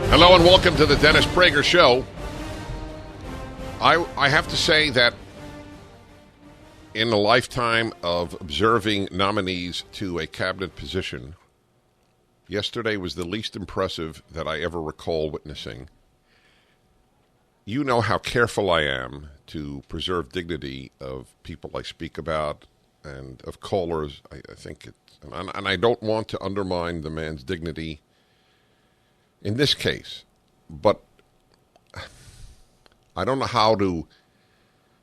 Hello and welcome to the Dennis Prager Show. I have to say that in the lifetime of observing nominees to a cabinet position, yesterday was the least impressive that I ever recall witnessing. You know how careful I am to preserve dignity of people I speak about and of callers. I think and I don't want to undermine the man's dignity in this case, but I don't know how to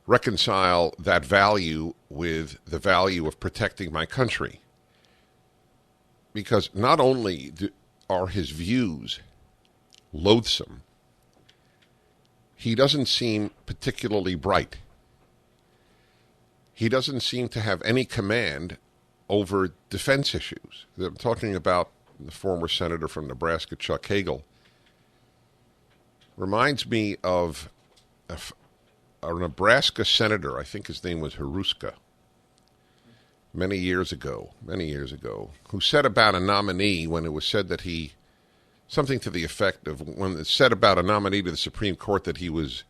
reconcile that value with the value of protecting my country. Because not only are his views loathsome, he doesn't seem particularly bright. He doesn't seem to have any command over defense issues. I'm talking about the former senator from Nebraska, Chuck Hagel. Reminds me of a Nebraska senator, I think his name was Haruska, many years ago, who said about a nominee when it was said that he, something to the effect of when it said about a nominee to the Supreme Court that he was,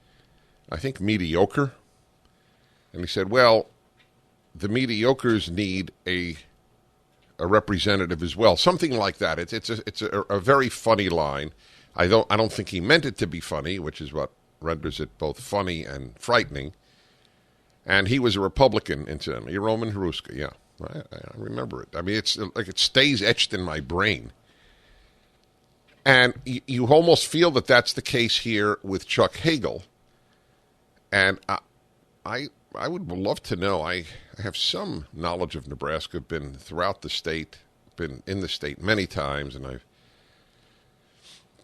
I think, mediocre. And he said, well, the mediocres need a representative as well, something like that. It's a very funny line. I don't think he meant it to be funny, which is what renders it both funny and frightening. And he was a Republican, incidentally, Roman Haruska. Yeah, I remember it. I mean, it's like it stays etched in my brain. And you almost feel that that's the case here with Chuck Hagel. And I would love to know. I have some knowledge of Nebraska, been throughout the state, been in the state many times, and I've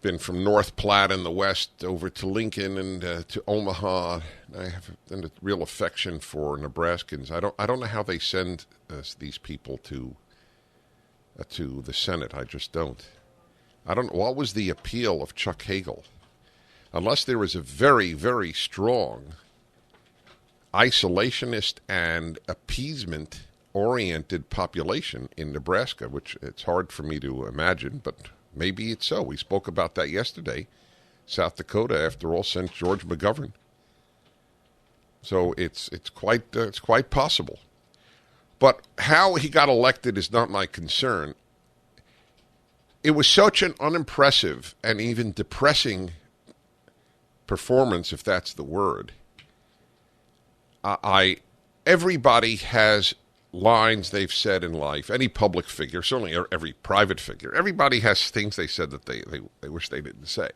been from North Platte in the west over to Lincoln and to Omaha. I have a real affection for Nebraskans. I don't know how they send these people to the Senate. I just don't. I don't know. What was the appeal of Chuck Hagel? Unless there was a very, very strong isolationist and appeasement-oriented population in Nebraska, which it's hard for me to imagine, but maybe it's so. We spoke about that yesterday. South Dakota, after all, sent George McGovern. So it's quite possible. But how he got elected is not my concern. It was such an unimpressive and even depressing performance, if that's the word. Everybody has lines they've said in life, any public figure, certainly every private figure. Everybody has things they said that they wish they didn't say.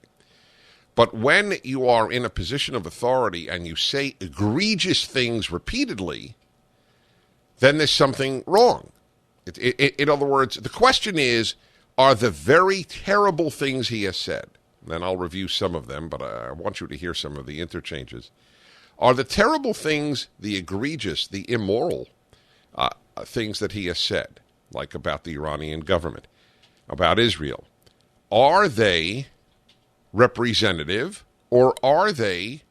But when you are in a position of authority and you say egregious things repeatedly, then there's something wrong. In other words, the question is, are the very terrible things he has said, and then I'll review some of them, but I want you to hear some of the interchanges, are the terrible things, the egregious, the immoral things that he has said, like about the Iranian government, about Israel, are they representative or are they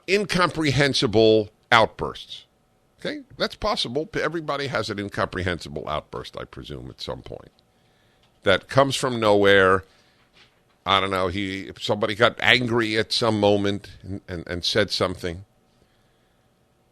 incomprehensible outbursts? Okay, that's possible. Everybody has an incomprehensible outburst, I presume, at some point. That comes from nowhere. I don't know, somebody got angry at some moment and said something.